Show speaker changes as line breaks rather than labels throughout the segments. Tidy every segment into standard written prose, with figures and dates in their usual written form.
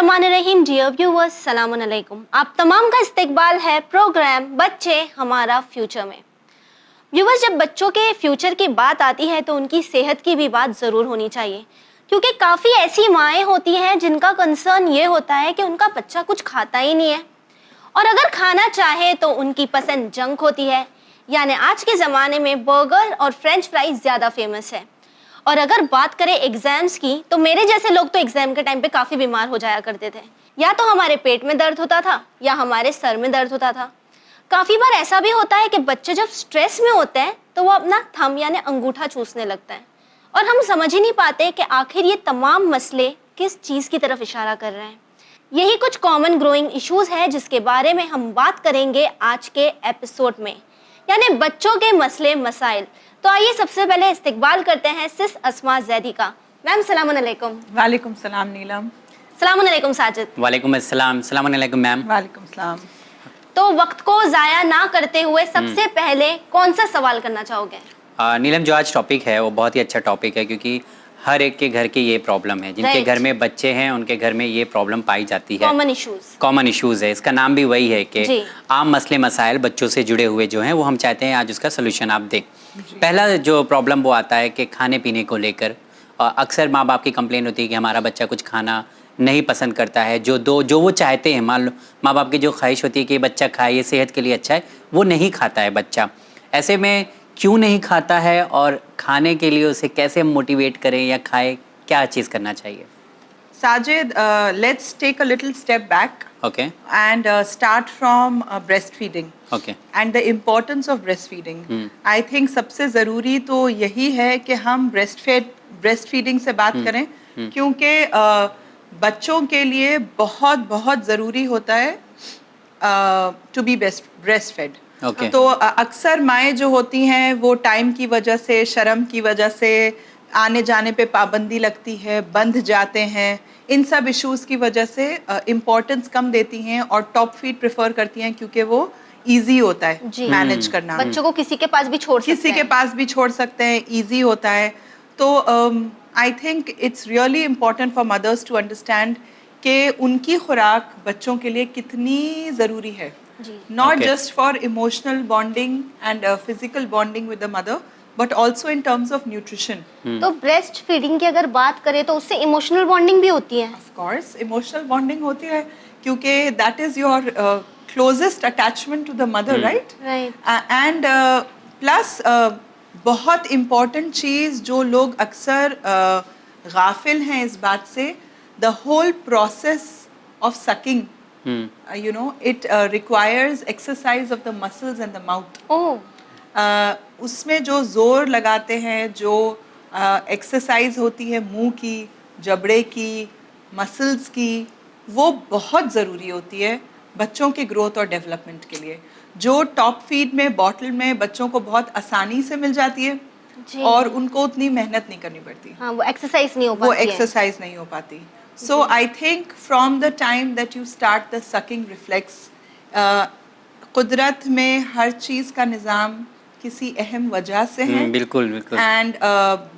बिस्मिल्लाहिर्रहमानिर्रहीम। Dear viewers, सलाम अलैकुम। आप तमाम का इस्तकबाल है प्रोग्राम बच्चे हमारा फ्यूचर में। व्यूअर्स, जब बच्चों के फ्यूचर की बात आती है तो उनकी सेहत की भी बात ज़रूर होनी चाहिए, क्योंकि काफ़ी ऐसी माएँ होती हैं जिनका कंसर्न ये होता है कि उनका बच्चा कुछ खाता ही नहीं है, और अगर खाना चाहे तो उनकी पसंद जंक होती है। यानी आज के ज़माने में बर्गर और फ्रेंच फ्राइज ज़्यादा फेमस है। और अगर बात करें एग्जाम्स की, तो मेरे जैसे लोग तो एग्जाम के टाइम पे काफ़ी बीमार हो जाया करते थे। या तो हमारे पेट में दर्द होता था या हमारे सर में दर्द होता था। काफ़ी बार ऐसा भी होता है कि बच्चे जब स्ट्रेस में होते हैं तो वो अपना थंब यानी अंगूठा चूसने लगता है, और हम समझ ही नहीं पाते कि आखिर ये तमाम मसले किस चीज़ की तरफ इशारा कर रहे हैं। यही कुछ कॉमन ग्रोइंग इश्यूज़ है जिसके बारे में हम बात करेंगे आज के एपिसोड में, यानी बच्चों के मसले मसाइल। तो आइए सबसे पहले इस्तकबाल करते हैं सिस अस्मा जैदी का। मैम सलाम अलैकुम।
वालेकुम सलाम नीलम।
सलाम अलैकुम साजिद।
वालेकुम अस्सलाम। सलाम अलैकुम मैम।
वालेकुम सलाम।
तो वक्त को ज़ाया ना करते हुए सबसे पहले कौन सा सवाल करना चाहोगे?
नीलम, जो आज टॉपिक है वो बहुत ही अच्छा टॉपिक है, क्योंकि हर एक के घर की ये प्रॉब्लम है। जिनके घर में बच्चे हैं उनके घर में ये प्रॉब्लम पाई जाती है। कॉमन इश्यूज़ है, इसका नाम भी वही है कि आम मसले मसाइल बच्चों से जुड़े हुए जो हैं वो हम चाहते हैं आज उसका सोल्यूशन आप दें। पहला जो प्रॉब्लम वो आता है कि खाने पीने को लेकर अक्सर माँ बाप की कंप्लेन होती है कि हमारा बच्चा कुछ खाना नहीं पसंद करता है। जो वो चाहते हैं, मान लो माँ बाप की जो ख्वाहिश होती है कि बच्चा खाए, ये सेहत के लिए अच्छा है, वो नहीं खाता है बच्चा। ऐसे में क्यों नहीं खाता है और खाने के लिए उसे कैसे मोटिवेट करें या खाए, क्या चीज़ करना चाहिए?
Sajid, let's take a little step back.
Okay.
And start from breastfeeding.
Okay.
And the importance of breastfeeding. I think सबसे ज़रूरी तो यही है कि हम breastfeeding से बात करें, क्योंकि बच्चों के लिए बहुत बहुत ज़रूरी होता है to be breastfed.
Okay.
तो अक्सर माएँ जो होती हैं वो टाइम की वजह से, शर्म की वजह से, आने जाने पे पाबंदी लगती है, बंध जाते हैं, इन सब इश्यूज़ की वजह से इम्पोर्टेंस कम देती हैं और टॉप फीड प्रेफर करती हैं, क्योंकि वो इजी होता है मैनेज करना।
बच्चों को किसी के पास भी छोड़ सकते हैं, इजी होता है। तो I think it's really important for mothers to understand कि उनकी खुराक बच्चों के लिए कितनी ज़रूरी है, not just for emotional bonding and physical bonding with the mother, but also in terms of nutrition. तो ब्रेस्ट फीडिंग की अगर बात करें तो उससे इमोशनल बॉन्डिंग भी होती है?
ऑफ कोर्स इमोशनल बॉन्डिंग होती है, क्योंकि that is your closest attachment to the mother, right? And plus बहुत इम्पॉर्टेंट चीज़ जो लोग अक्सर गाफिल हैं इस बात से, the whole process of sucking, you know, it requires exercise of the muscles and the mouth. उसमें जो जोर लगाते हैं, जो एक्सरसाइज होती है मुंह की, जबड़े की, मसल्स की, वो बहुत ज़रूरी होती है बच्चों के ग्रोथ और डेवलपमेंट के लिए, जो टॉप फीड में, बॉटल में बच्चों को बहुत आसानी से मिल जाती है और उनको उतनी मेहनत नहीं करनी पड़ती।
हाँ, वो एक्सरसाइज नहीं हो पाती।
So I think from the time that you start the sucking reflex, कुदरत में हर चीज़ का निज़ाम किसी अहम वजह से है।
बिल्कुल बिल्कुल।
And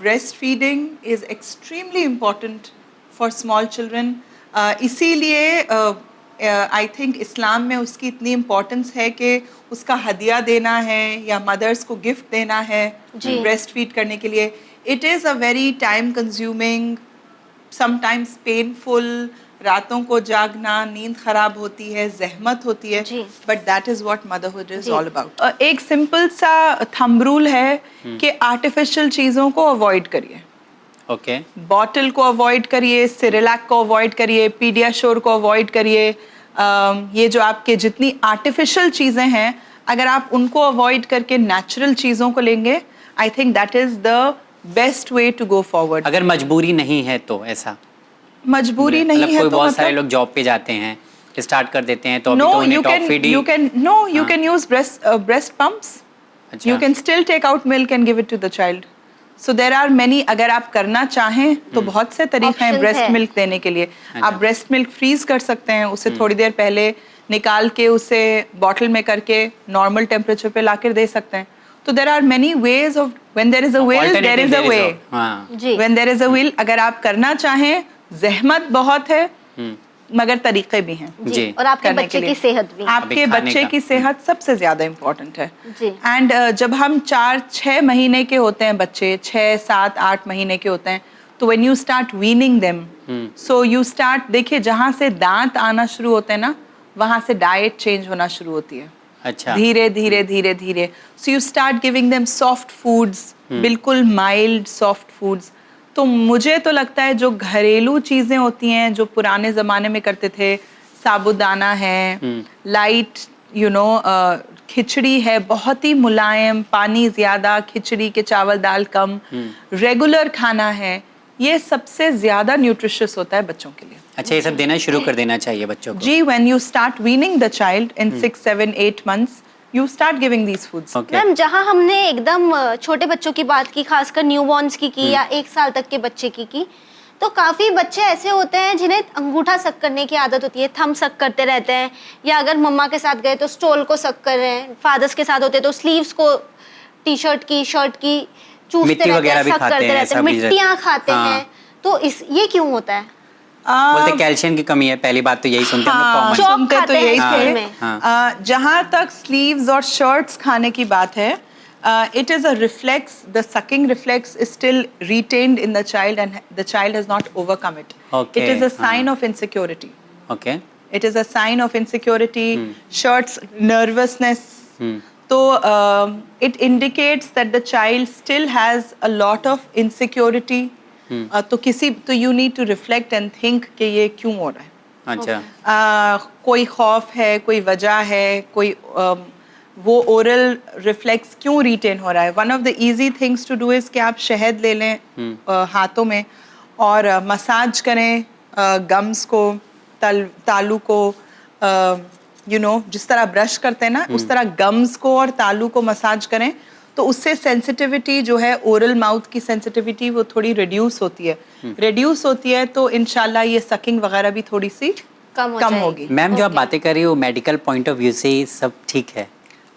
breastfeeding is extremely important for small children. इसीलिए I think इस्लाम में उसकी इतनी इम्पोर्टेंस है कि उसका हदिया देना है या मदर्स को गिफ्ट देना है ब्रेस्ट फीड करने के लिए। It is a very time consuming, sometimes painful, रातों को जागना, नींद खराब होती है, जहमत होती है, but that is what motherhood is all about. एक सिंपल सा थंब रूल है कि आर्टिफिशियल चीज़ों को अवॉइड करिए।
ओके।
बॉटल को अवॉइड करिए, सिरेलैक को अवॉइड करिए, पीडियाश्योर को अवॉइड करिए। ये जो आपके जितनी आर्टिफिशियल चीज़ें हैं, अगर आप उनको अवॉइड करके नेचुरल चीज़ों को लेंगे, I think that is the best way to go forward.
अगर मजबूरी नहीं है तो ऐसा?
मजबूरी नहीं है तो
बहुत सारे लोग जॉब पे जाते हैं, स्टार्ट कर देते हैं, तो अभी तो उन्हें top feed he.
you can use breast pumps. You can still take out milk and give it to the child. So there are many, अगर आप करना चाहें तो बहुत से तरीके हैं ब्रेस्ट मिल्क देने के लिए। आप ब्रेस्ट मिल्क फ्रीज कर सकते हैं, उसे थोड़ी देर पहले निकाल के उसे बॉटल में करके नॉर्मल टेम्परेचर पे लाकर दे सकते हैं। तो there are many ways of, when there is a will, there is a way. When there is a will, अगर आप करना चाहें, जहमत बहुत है, मगर तरीके भी हैं
जी। और आपके बच्चे की सेहत भी,
आपके बच्चे की सेहत सबसे ज्यादा इम्पोर्टेंट है
जी।
एंड जब हम 4-6 महीने के होते हैं बच्चे, 6-7-8 महीने के होते हैं, तो when you start weaning them, so you start, देखिए जहाँ से दांत आना शुरू होते हैं ना, वहाँ से डाइट चेंज होना शुरू होती है।
अच्छा।
धीरे धीरे धीरे धीरे so you start giving them soft foods, बिल्कुल माइल्ड सॉफ्ट फूड्स। तो मुझे तो लगता है जो घरेलू चीजें होती हैं जो पुराने जमाने में करते थे, साबूदाना है, लाइट खिचड़ी है, बहुत ही मुलायम, पानी ज्यादा, खिचड़ी के चावल दाल कम, रेगुलर खाना है, ये सबसे ज्यादा न्यूट्रिशियस होता है बच्चों के लिए।
अच्छा, ये सब देना शुरू कर देना चाहिए बच्चों को।
जी, when you start weaning the child in 6, 7, 8 months, you start giving these foods.
Ma'am, जहाँ हमने एकदम छोटे बच्चों की बात की, खासकर न्यूबॉर्न्स की या 1 साल तक के बच्चे की, तो काफी बच्चे ऐसे होते हैं जिन्हें अंगूठा सक करने की आदत होती है, थंब सक करते रहते हैं, या अगर मम्मा के साथ गए तो स्टोल को सक कर रहे हैं, फादर्स के साथ होते तो स्लीव्स को, टी शर्ट की, शर्ट की चूसते रहते हैं, सक करते रहते हैं, मिट्टियाँ खाते हैं। तो ये क्यों होता है?
बोलते कैल्शियम की कमी है, पहली बात तो यही सुनते हैं हम लोग,
कॉमन सुनते तो यही
थे।
जहाँ तक स्लीव्स और शर्ट्स खाने की बात है, it is a reflex, the sucking reflex is still retained in the child and the child has not overcome it.
Okay.
It is a sign of insecurity.
Okay.
It is a sign of insecurity, shirts, nervousness. So it indicates that the child still has a lot of insecurity. तो you need to reflect and think कि ये क्यों हो रहा है।
अच्छा।
कोई खौफ है, कोई वजह है, कोई वो ओरल रिफ्लेक्स क्यों रिटेन हो रहा है। One of the easy things to do is कि आप शहद ले लें हाथों में और मसाज करें गम्स को, तालू को, जिस तरह ब्रश करते हैं ना, उस तरह गम्स को और तालू को मसाज करें, तो उससे सेंसिटिविटी जो है, ओरल माउथ की सेंसिटिविटी वो थोड़ी रिड्यूस होती है। तो इंशाल्लाह ये सकिंग वगैरह भी थोड़ी सी कम होगी।
मैम, जो आप बातें कर रही हो मेडिकल पॉइंट ऑफ व्यू से सब ठीक है?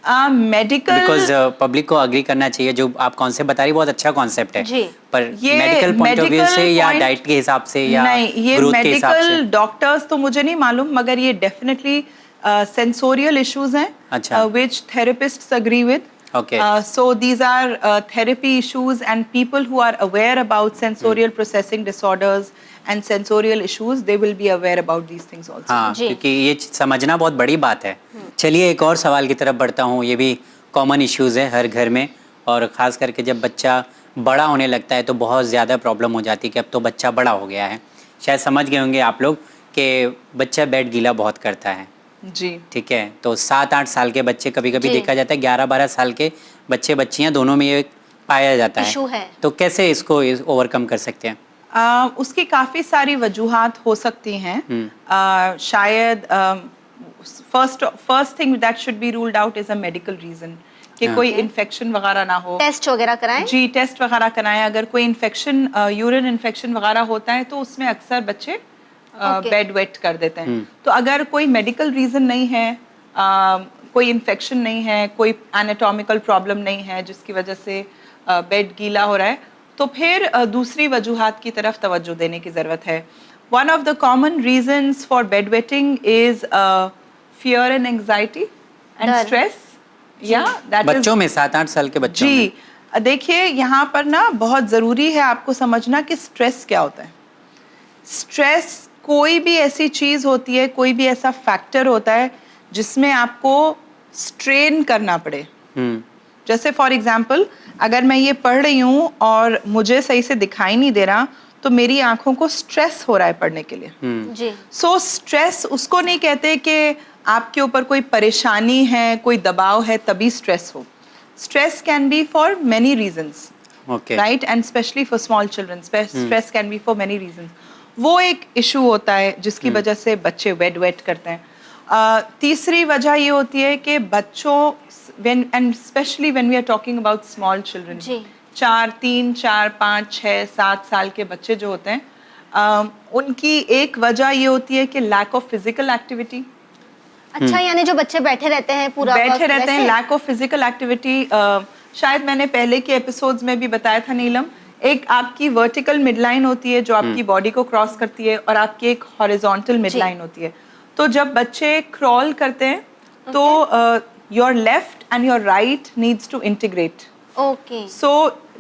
मेडिकल,
बिकॉज पब्लिक को अग्री करना चाहिए, जो आप कॉन्सेप्ट बता रही बहुत अच्छा कॉन्सेप्ट है, पर
ये
मेडिकल पॉइंट ऑफ व्यू से या डाइट के हिसाब से या
नहीं, ये
ग्रोथ के हिसाब से?
मेडिकल डॉक्टर्स तो मुझे नहीं मालूम, मगर ये डेफिनेटली सेंसोरियल इश्यूज हैं,
अच्छा,
which therapists agree with.
Okay.
So these are therapy issues, and people who are aware about sensorial processing disorders and sensorial issues, they will be aware about these things also.
हाँ, क्योंकि ये समझना बहुत बड़ी बात है। चलिए एक और सवाल की तरफ बढ़ता हूँ। ये भी कॉमन इश्यूज है हर घर में, और ख़ास करके जब बच्चा बड़ा होने लगता है तो बहुत ज़्यादा प्रॉब्लम हो जाती है कि अब तो बच्चा बड़ा हो गया है। शायद समझ गए होंगे आप लोग कि बच्चा बेड गीला बहुत करता है।
जी,
ठीक है, तो 7-8 साल के बच्चे, कभी कभी देखा जाता है 11-12 साल के बच्चे बच्चियां दोनों में ये पाया जाता है। तो कैसे इसको ओवरकम कर सकते हैं?
उसकी काफ़ी सारी वजूहात हो सकती हैं। शायद first thing that should be ruled out is a medical reason, कि कोई इन्फेक्शन वगैरह ना हो।
टेस्ट वगैरह कराएं?
जी, टेस्ट वगैरह कराएं। अगर कोई इन्फेक्शन, यूरिन इन्फेक्शन वगैरह होता है तो उसमें अक्सर बच्चे बेड वेट कर देते हैं। तो अगर कोई मेडिकल रीजन नहीं है, कोई इन्फेक्शन नहीं है, कोई एनाटॉमिकल प्रॉब्लम नहीं है जिसकी वजह से बेड गीला हो रहा है, तो फिर दूसरी वजूहात की तरफ तवज्जो देने की ज़रूरत है। One of the common reasons for bed wetting is fear and anxiety and stress. या
बच्चों में 7-8 साल के बच्चों में।
जी, देखिए यहाँ पर ना बहुत ज़रूरी है आपको समझना कि स्ट्रेस क्या होता है। स्ट्रेस कोई भी ऐसी चीज़ होती है, कोई भी ऐसा फैक्टर होता है जिसमें आपको स्ट्रेन करना पड़े। जैसे फॉर एग्जाम्पल, अगर मैं ये पढ़ रही हूँ और मुझे सही से दिखाई नहीं दे रहा, तो मेरी आंखों को स्ट्रेस हो रहा है पढ़ने के लिए।
जी।
सो स्ट्रेस उसको नहीं कहते कि आपके ऊपर कोई परेशानी है, कोई दबाव है तभी स्ट्रेस हो। Stress can be for many reasons, right, and specially for small children stress can be for many reasons. वो एक इशू होता है जिसकी वजह से बच्चे वेट करते हैं। तीसरी वजह ये होती है कि बच्चों, and specially when we are talking about small children, 3, 4, 5, 6, 7 साल के बच्चे जो होते हैं, उनकी एक वजह ये होती है कि लैक ऑफ फिजिकल एक्टिविटी।
अच्छा, यानी जो बच्चे बैठे रहते हैं पूरा
बैठे रहते हैं, लैक ऑफ फिजिकल एक्टिविटी। शायद मैंने पहले के एपिसोड्स में भी बताया था नीलम, एक आपकी वर्टिकल मिडलाइन होती है जो आपकी बॉडी को क्रॉस करती है, और आपकी एक हॉरिजॉन्टल मिडलाइन होती है। तो जब बच्चे क्रॉल करते हैं तो your left and your right needs to integrate.
Okay,
so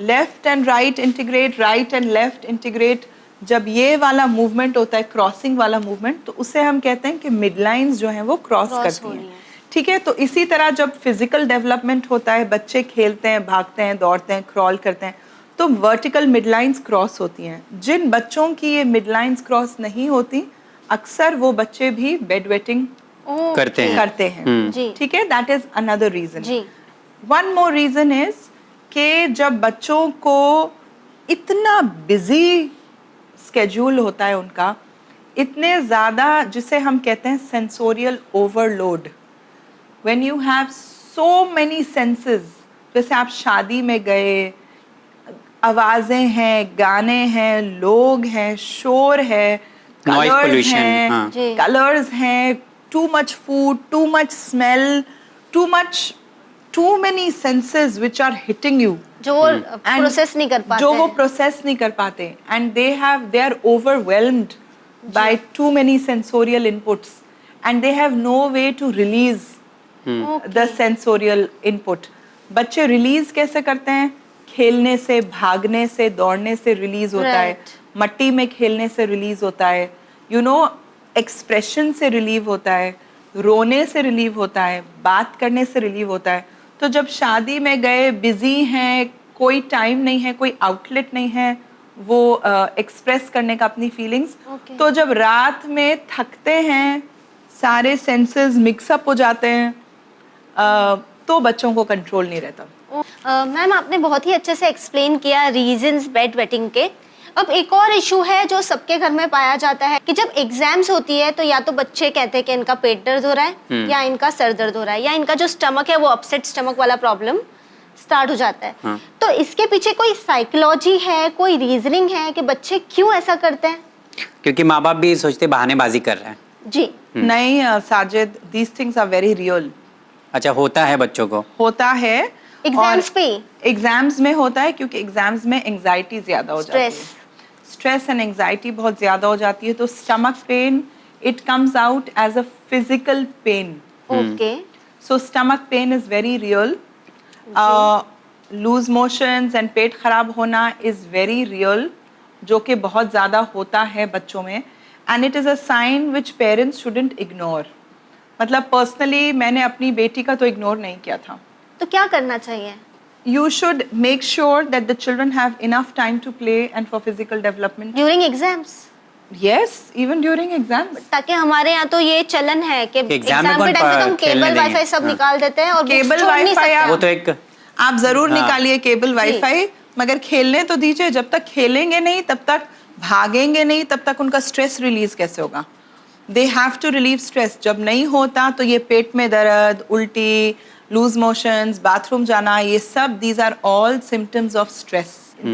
left and right integrate, right and left integrate. जब ये वाला मूवमेंट होता है, क्रॉसिंग वाला मूवमेंट, तो उसे हम कहते हैं कि मिडलाइंस जो हैं वो क्रॉस करती हैं। ठीक है, तो इसी तरह जब फिजिकल डेवलपमेंट होता है, बच्चे खेलते हैं, भागते हैं, दौड़ते हैं, क्रॉल करते हैं, तो वर्टिकल मिडलाइंस क्रॉस होती हैं। जिन बच्चों की ये मिडलाइंस क्रॉस नहीं होती, अक्सर वो बच्चे भी बेड वेटिंग
करते हैं।
ठीक है, that is another reason. One more reason is कि जब बच्चों को इतना बिजी स्केड्यूल होता है उनका, इतने ज़्यादा, जिसे हम कहते हैं sensorial overload, when you have so many senses, जैसे आप शादी में गए, आवाज़ें हैं, गाने हैं, लोग हैं, शोर है, कलर्स हैं, कलर्स हैं, too much food, too much smell, too many senses which are hitting you,
जो वो प्रोसेस नहीं कर पाते,
जो वो प्रोसेस नहीं कर पाते, and they are overwhelmed by too many sensorial inputs, and they have no way to release the sensorial input. बच्चे रिलीज कैसे करते हैं? खेलने से, भागने से, दौड़ने से रिलीज होता है, मट्टी में खेलने से रिलीज होता है, यू नो, एक्सप्रेशन से रिलीव होता है, रोने से रिलीव होता है, बात करने से रिलीव होता है। तो जब शादी में गए, बिजी हैं, कोई टाइम नहीं है, कोई आउटलेट नहीं है वो एक्सप्रेस करने का अपनी फीलिंग्स, तो जब रात में थकते हैं, सारे सेंसेस मिक्सअप हो जाते हैं, तो बच्चों को कंट्रोल नहीं रहता।
मैम, आपने बहुत ही अच्छे से एक्सप्लेन किया रीजंस बेड वेटिंग के। अब एक और इशू है जो सबके घर में पाया जाता है कि जब एग्जाम्स होती है तो या तो बच्चे कहते हैं कि इनका पेट दर्द हो रहा है, या इनका सर दर्द हो रहा है, या इनका जो स्टमक है वो अपसेट स्टमक वाला प्रॉब्लम स्टार्ट हो जाता है। तो इसके पीछे कोई साइकोलॉजी है, कोई रीजनिंग है कि बच्चे क्यों ऐसा करते हैं?
क्योंकि माँ बाप भी सोचते बहानेबाजी कर रहे हैं।
जी
नहीं Sajid, these things are very real.
अच्छा, होता है, बच्चों को होता
है
एग्जाम्स पे,
एग्जाम्स में होता है, क्योंकि एग्जाम्स में एंजाइटी ज्यादा हो जाती है, स्ट्रेस एंड एंजाइटी बहुत ज्यादा हो जाती है। तो stomach pain, it comes out as a physical pain.
Okay,
so stomach pain is very real. Loose motions and पेट खराब होना इज वेरी रियल, जो कि बहुत ज्यादा होता है बच्चों में, and it is a sign which parents shouldn't ignore. मतलब पर्सनली मैंने अपनी बेटी का तो इग्नोर नहीं किया था।
तो क्या करना चाहिए?
You should make sure that the children have enough time to play and for physical development.
During exams?
Yes, even during exams.
ताकि हमारे यहाँ तो ये चलन है कि एग्जाम के टाइम पे हम केबल वाईफाई सब निकाल देते हैं और
केबल वाईफाई
वो तो एक
आप जरूर निकालिए केबल वाईफाई, मगर खेलने तो दीजिए। जब तक खेलेंगे नहीं, तब तक भागेंगे नहीं, तब तक उनका स्ट्रेस रिलीज कैसे होगा? They have to relieve stress. जब नहीं होता तो ये पेट में दर्द, उल्टी, लूज मोशंस, बाथरूम जाना, ये सब these are all symptoms of stress.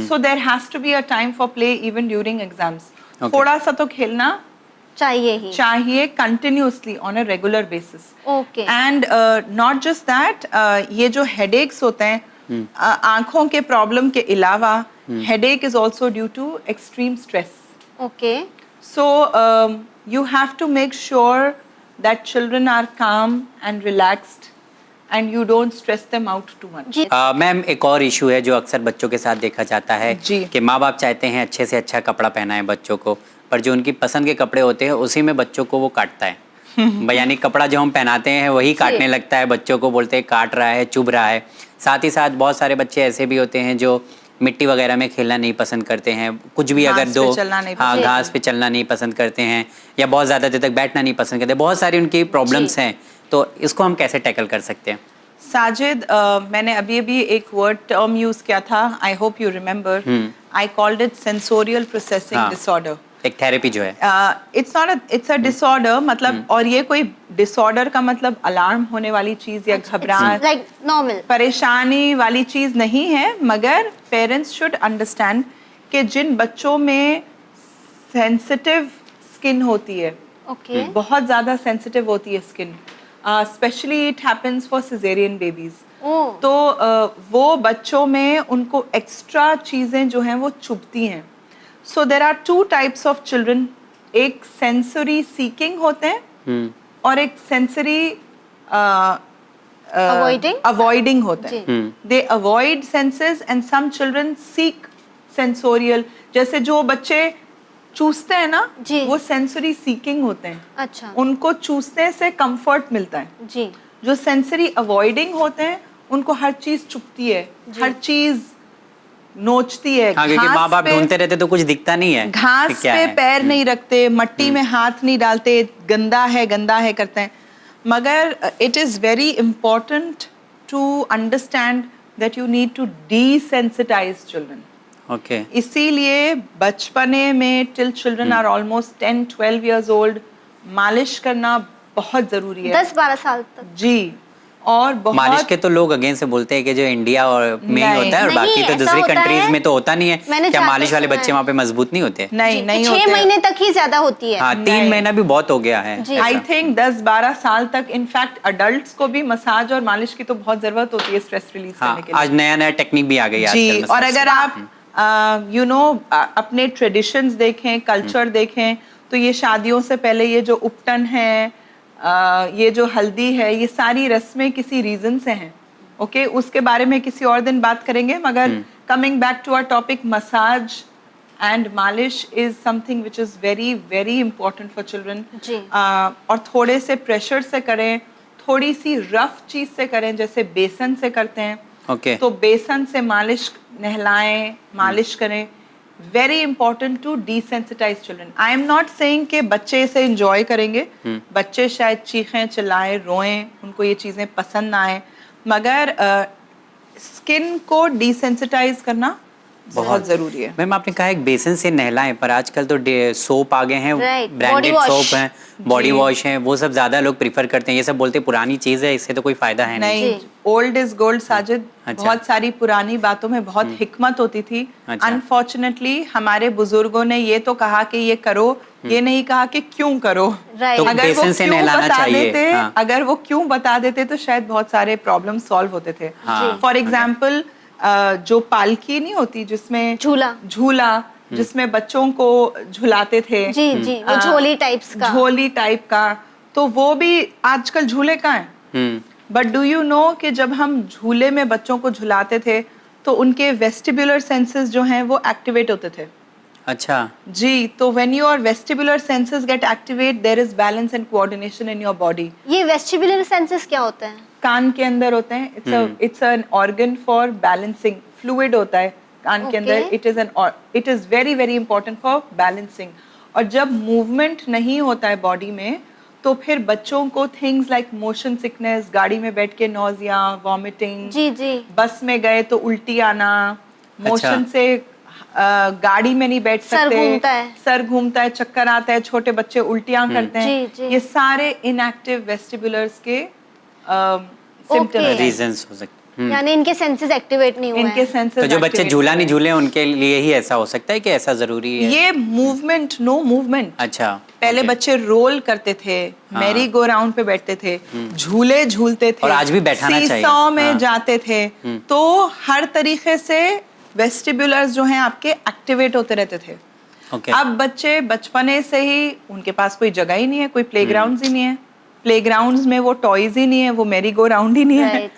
So there has to be a time for play even during exams. थोड़ा सा तो खेलना चाहिए continuously on a regular basis.
Okay.
And not just that, ये जो headaches होते हैं, आँखों के प्रॉब्लम के अलावा headache is also due to extreme stress.
Okay.
So you have to make sure that children are calm and relaxed and you don't stress them out too much.
Ma'am, एक और issue है जो अक्सर बच्चों के साथ देखा जाता है कि माँ बाप चाहते हैं अच्छे से अच्छा कपड़ा पहनाएं बच्चों को, पर जो उनकी पसंद के कपड़े होते हैं उसी में बच्चों को वो काटता है। यानी कपड़ा जो हम पहनाते हैं वही काटने लगता है, बच्चों को बोलते हैं काट रहा है, चुभ रहा है। साथ ही साथ बहुत सारे बच्चे ऐसे भी होते हैं जो मिट्टी वगैरह में खेलना नहीं पसंद करते हैं, कुछ भी अगर दो घास पे चलना नहीं पसंद करते हैं, या बहुत ज़्यादा देर तक बैठना नहीं पसंद करते, बहुत सारी उनकी प्रॉब्लम्स हैं। तो इसको हम कैसे टैकल कर सकते हैं?
साजिद, मैंने अभी एक वर्ड टर्म यूज किया था, I hope you remember, I called it sensorial processing disorder.
एक थेरेपी जो है,
इट्स अ डिसऑर्डर, मतलब, और ये कोई डिसऑर्डर का मतलब अलार्म होने वाली चीज या घबराहट,
like normal,
परेशानी वाली चीज नहीं है। मगर पेरेंट्स शुड अंडरस्टैंड कि जिन बच्चों में सेंसिटिव स्किन होती है,
okay,
बहुत ज्यादा सेंसिटिव होती है skin, specially it happens for caesarean babies. तो वो बच्चों में उनको एक्स्ट्रा चीज़ें जो हैं वो चुभती हैं. So there are 2 types of children. एक सेंसरी सीकिंग होते हैं और एक सेंसरी अवॉइडिंग होते हैं. They avoid senses and some children seek sensorial. जैसे जो बच्चे चूसते हैं ना, वो सेंसरी सीकिंग होते हैं.
अच्छा.
उनको चूसने से कंफर्ट मिलता है.
जी.
जो सेंसरी अवॉइडिंग होते हैं उनको हर चीज चुभती है, हर चीज नोचती है.
हाँ, क्योंकि माँ बाप ढूंढते रहते तो कुछ दिखता नहीं है.
घास पे पैर नहीं रखते, मट्टी में हाथ नहीं डालते, गंदा है करते हैं. मगर it is very important to understand that you need to desensitize children.
Okay.
इसीलिए बचपने में till children are almost 10-12 years old मालिश करना बहुत जरूरी है.
10-12 साल तक.
जी. और बहुत
मालिश के तो लोग अगेन से बोलते हैं कि जो इंडिया और में ही होता है और बाकी तो दूसरी कंट्रीज में तो होता नहीं है. क्या मालिश वाले बच्चे वहाँ पे मजबूत नहीं होते?
नहीं
6 महीने तक ही ज्यादा होती है.
हाँ, 3 महीना भी बहुत हो गया है.
आई थिंक 10-12 साल तक. इनफैक्ट अडल्ट्स को भी मसाज और मालिश की तो बहुत जरूरत होती है स्ट्रेस रिलीज करने के लिए.
आज नया टेक्निक भी आ गई है
जी. और अगर आप यू नो अपने ट्रेडिशंस देखें, कल्चर देखें, तो ये शादियों से पहले ये जो उपटन है, ये जो हल्दी है, ये सारी रस्में किसी रीजन से हैं. ओके, उसके बारे में किसी और दिन बात करेंगे. मगर coming back to our topic, massage and मालिश is something which is very very important for children. और थोड़े से प्रेशर से करें, थोड़ी सी रफ चीज से करें, जैसे बेसन से करते हैं. तो बेसन से मालिश, नहलाएं, मालिश करें. Very important to desensitise children. I am not saying कि बच्चे इसे एंजॉय करेंगे. बच्चे शायद चीखें, चिल्लाएं, रोएं, उनको ये चीजें पसंद ना आए. मगर स्किन को डिसेंसिटाइज करना बहुत जरूरी है.
मैम, आपने कहा एक बेसन से नहलाएं, पर आजकल तो सोप आ गए हैं, ब्रांडेड सोप हैं, बॉडी वॉश हैं, वो सब ज्यादा लोग प्रीफर करते हैं. ये सब बोलते हैं पुरानी चीज है, इससे तो कोई फायदा है नहीं.
Old is gold Sajid. बहुत सारी पुरानी बातों में बहुत हिकमत होती थी. अनफॉर्चुनेटली हमारे बुजुर्गों ने ये तो कहा कि ये करो, ये नहीं कहा कि क्यों करो.
तो
अगर वो
से
क्यों बता देते,
अगर
वो क्यों बता देते तो शायद बहुत सारे प्रॉब्लम सॉल्व होते थे. फॉर एग्जाम्पल, जो पालकी नहीं होती, जिसमें झूला जिसमें बच्चों को झुलाते थे.
जी, वो झोली
टाइप का. तो वो भी आजकल झूले कहाँ हैं. बट डू यू नो कि जब हम झूले में बच्चों को झुलाते थे तो उनके वेस्टिबुलर सेंसेस जो हैं वो एक्टिवेट होते थे.
अच्छा. जी.
तो when your vestibular senses get activate, there is balance and coordination in your body.
ये वेस्टिबुलर सेंसेस क्या होते हैं?
कान के अंदर होते हैं. It's an organ for balancing. Fluid होता है कान के अंदर. It is very very important for balancing. और जब मूवमेंट नहीं होता है बॉडी में, तो फिर बच्चों को थिंग्स लाइक मोशन सिकनेस, गाड़ी में बैठ के नोजिया, वॉमिटिंग, बस में गए तो उल्टी आना, मोशन से गाड़ी में नहीं बैठ सकते, सर घूमता है, चक्कर आता है, छोटे बच्चे उल्टियां करते हैं. ये सारे इनएक्टिव वेस्टिबुलर्स के सिम्टम्स,
रीजंस हो सकते.
यानी इनके सेंसेस एक्टिवेट नहीं हुए.
इनके सेंसेस.
तो जो बच्चे झूला नहीं झूले उनके लिए ही ऐसा हो सकता है कि ऐसा जरूरी है?
ये मूवमेंट, नो मूवमेंट.
अच्छा.
पहले बच्चे रोल करते थे, मैरी गो राउंड पे बैठते थे, झूले झूलते थे,
और आज भी बैठाना चाहिए.
सीसॉ में जाते थे. तो हर तरीके से वेस्टिबुलर्स जो हैं आपके एक्टिवेट होते रहते थे. अब बच्चे बचपने से ही, उनके पास कोई जगह ही नहीं है, कोई प्लेग्राउंड्स ही नहीं है. प्लेग्राउंड्स में वो टॉयज ही नहीं है, वो मैरी गो राउंड ही नहीं है.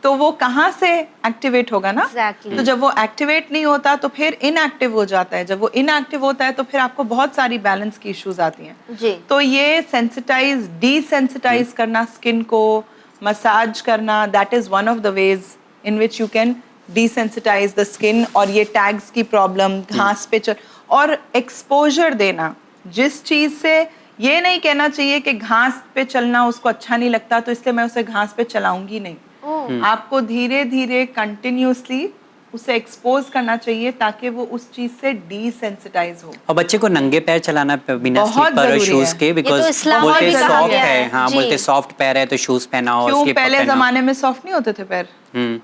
तो वो कहाँ से एक्टिवेट होगा ना. तो जब वो एक्टिवेट नहीं होता तो फिर इनएक्टिव हो जाता है. जब वो इनएक्टिव होता है तो फिर आपको बहुत सारी बैलेंस की इश्यूज आती हैं. तो ये सेंसिटाइज, डिसेंसिटाइज करना स्किन को, मसाज करना, that is one of the ways in which you can desensitise the skin. और ये टैग्स की प्रॉब्लम, घास पे चल, और एक्सपोजर देना. जिस चीज से ये नहीं कहना चाहिए कि घास पे चलना उसको अच्छा नहीं लगता तो इसलिए मैं उसे घास पे चलाऊंगी नहीं. आपको धीरे धीरे कंटिन्यूअसली उसे एक्सपोज करना चाहिए ताकि वो उस चीज से डिसेंसिटाइज हो.
और बच्चे को नंगे पैर चलाना बिना स्लीपर और शूज के, बिकॉज़ बोलते सॉफ्ट है. हाँ, बोलते सॉफ्ट पैर है तो शूज पहनाओ.
क्यों? पहले जमाने में सॉफ्ट नहीं होते थे पैर.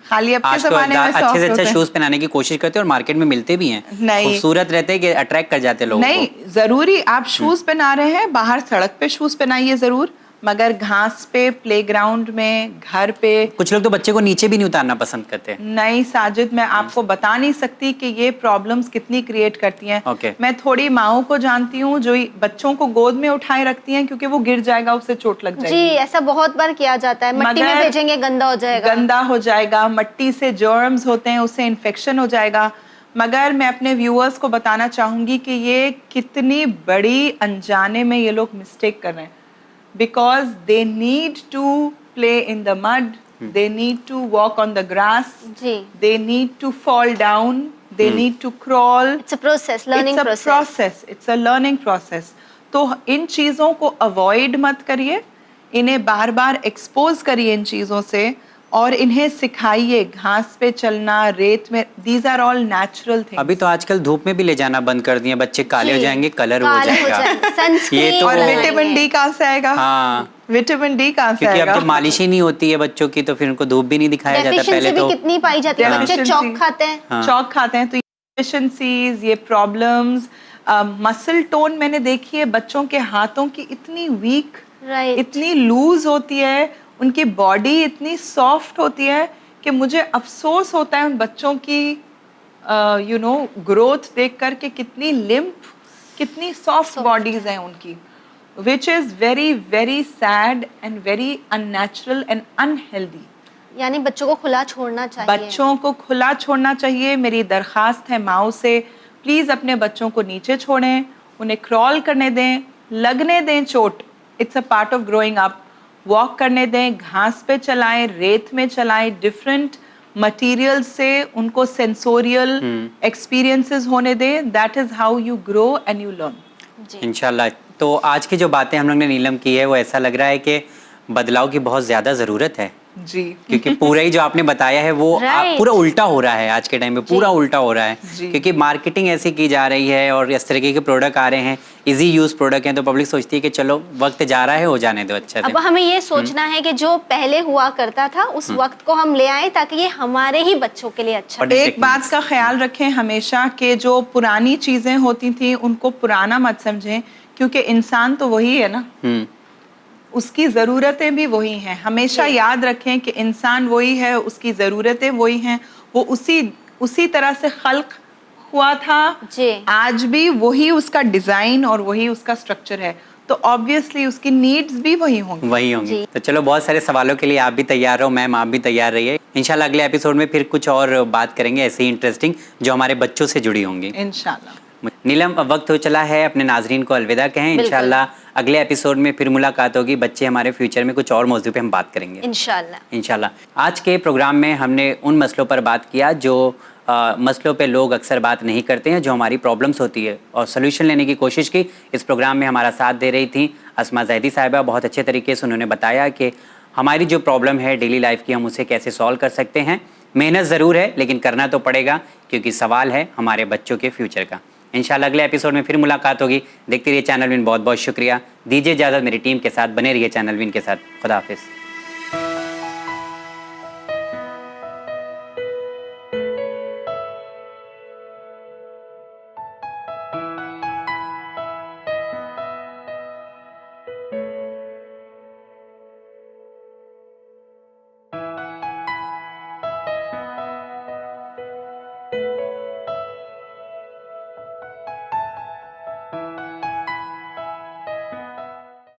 खाली अब के जमाने में
अच्छे से अच्छा शूज पहनाने की कोशिश करते हैं और मार्केट में मिलते भी हैं. खूबसूरत रहते हैं कि अट्रैक्ट कर जाते लोगों को.
नहीं, जरूरी आप शूज पहना रहे हैं, बाहर सड़क पे शूज पहनाइए जरूर, मगर घास पे, प्लेग्राउंड में, घर पे।
कुछ लोग तो बच्चे को नीचे भी नहीं उतारना पसंद करते।
नहीं साजिद, मैं आपको बता नहीं सकती कि ये प्रॉब्लम्स कितनी क्रिएट करती हैं। मैं थोड़ी माओं को जानती हूँ जो बच्चों को गोद में उठाए रखती हैं क्योंकि वो गिर जाएगा, उससे चोट लग जाएगी।
जी, ऐसा बहुत बार किया जाता है। मट्टी में भेजेंगे, गंदा हो जाएगा। गंदा
हो जाएगा, मट्टी से जर्म्स होते हैं, उससे इन्फेक्शन हो जाएगा। मगर मैं अपने व्यूअर्स को बताना चाहूंगी कि ये कितनी बड़ी अनजाने में ये लोग मिस्टेक कर रहे हैं। Because they need to play in the mud, they need to walk on the grass, they need to fall down, they need to crawl.
It's a process, learning process.
It's a learning process. तो इन चीज़ों को avoid मत करिए, इन्हें बार बार expose करिए इन चीज़ों से, और इन्हें सिखाइए घास पे चलना, रेत में। These are all natural things.
अभी तो आजकल धूप में भी ले जाना बंद कर दिए, बच्चे काले हो जाएंगे, कलर हो जाएगा।
ये तो
और विटामिन डी कहाँ से आएगा?
हाँ,
विटामिन डी कहाँ से
क्योंकि
आएगा?
अब तो मालिश ही नहीं होती है बच्चों की, तो फिर उनको धूप भी नहीं दिखाया जाता। पहले तो
कितनी पाई जाती है, बच्चे चौक खाते हैं।
चौक खाते हैं, तो ये डेफिशिएंसीज, ये प्रॉब्लम्स, मसल टोन मैंने देखी है बच्चों के हाथों की इतनी वीक, इतनी लूज होती है, उनकी बॉडी इतनी सॉफ्ट होती है कि मुझे अफसोस होता है उन बच्चों की ग्रोथ देख कर के कितनी लिम्प, कितनी सॉफ्ट बॉडीज हैं उनकी, which is very very sad and very unnatural and unhealthy.
यानी बच्चों को खुला छोड़ना चाहिए।
बच्चों को खुला छोड़ना चाहिए। मेरी दरख्वास्त है माओ से, प्लीज़ अपने बच्चों को नीचे छोड़ें, उन्हें क्रॉल करने दें, लगने दें चोट। It's a part of growing up. Walk करने दें, घास पे चलाएं, रेत में चलाएं, डिफरेंट मटेरियल से उनको सेंसोरियल एक्सपीरियंसेस होने दें। That is how you grow and you learn.
इंशाल्लाह। तो आज की जो बातें हम लोग ने नीलम की है, वो ऐसा लग रहा है कि बदलाव की बहुत ज्यादा जरूरत है
जी,
क्योंकि पूरा ही जो आपने बताया है वो पूरा उल्टा हो रहा है आज के टाइम में, पूरा उल्टा हो रहा है। क्योंकि मार्केटिंग ऐसी की जा रही है और इस तरीके के प्रोडक्ट आ रहे हैं, इजी यूज प्रोडक्ट हैं, तो पब्लिक सोचती है कि चलो वक्त जा रहा है, हो जाने दो अच्छा से।
अब हमें ये सोचना है कि जो पहले हुआ करता था उस वक्त को हम ले आए ताकि ये हमारे ही बच्चों के लिए अच्छा।
एक बात का ख्याल रखें हमेशा कि जो पुरानी चीजें होती थी उनको पुराना मत समझें, क्योंकि इंसान तो वही है ना, उसकी ज़रूरतें भी वही हैं। हमेशा याद रखें कि इंसान वही है, उसकी ज़रूरतें वही हैं, वो उसी तरह से खल्क हुआ था, आज भी वही उसका डिज़ाइन और वही उसका स्ट्रक्चर है, तो ऑब्वियसली उसकी नीड्स भी वही होंगी।
तो चलो, बहुत सारे सवालों के लिए आप भी तैयार हो, मैम आप भी तैयार रहिए। इंशाल्लाह अगले एपिसोड में फिर कुछ और बात करेंगे ऐसे ही इंटरेस्टिंग, जो हमारे बच्चों से जुड़ी होंगी
इंशाल्लाह।
नीलम, अब वक्त हो चला है, अपने नाजरीन को अलविदा कहें। इंशाल्लाह अगले एपिसोड में फिर मुलाकात होगी। बच्चे हमारे फ्यूचर में कुछ और मौजू पे हम बात करेंगे इंशाल्लाह। आज के प्रोग्राम में हमने उन मसलों पर बात किया जो मसलों पे लोग अक्सर बात नहीं करते हैं, जो हमारी प्रॉब्लम्स होती है, और सोल्यूशन लेने की कोशिश की। इस प्रोग्राम में हमारा साथ दे रही थी अस्मा ज़ैदी साहिबा। बहुत अच्छे तरीके से उन्होंने बताया कि हमारी जो प्रॉब्लम है डेली लाइफ की, हम उसे कैसे सॉल्व कर सकते हैं। मेहनत ज़रूर है, लेकिन करना तो पड़ेगा, क्योंकि सवाल है हमारे बच्चों के फ्यूचर का। इंशाल्लाह अगले एपिसोड में फिर मुलाकात होगी। देखते रहिए चैनल विन। बहुत बहुत शुक्रिया। दीजिए इजाज़त मेरी टीम के साथ, बने रहिए चैनल विन के साथ। खुदा हाफिज़।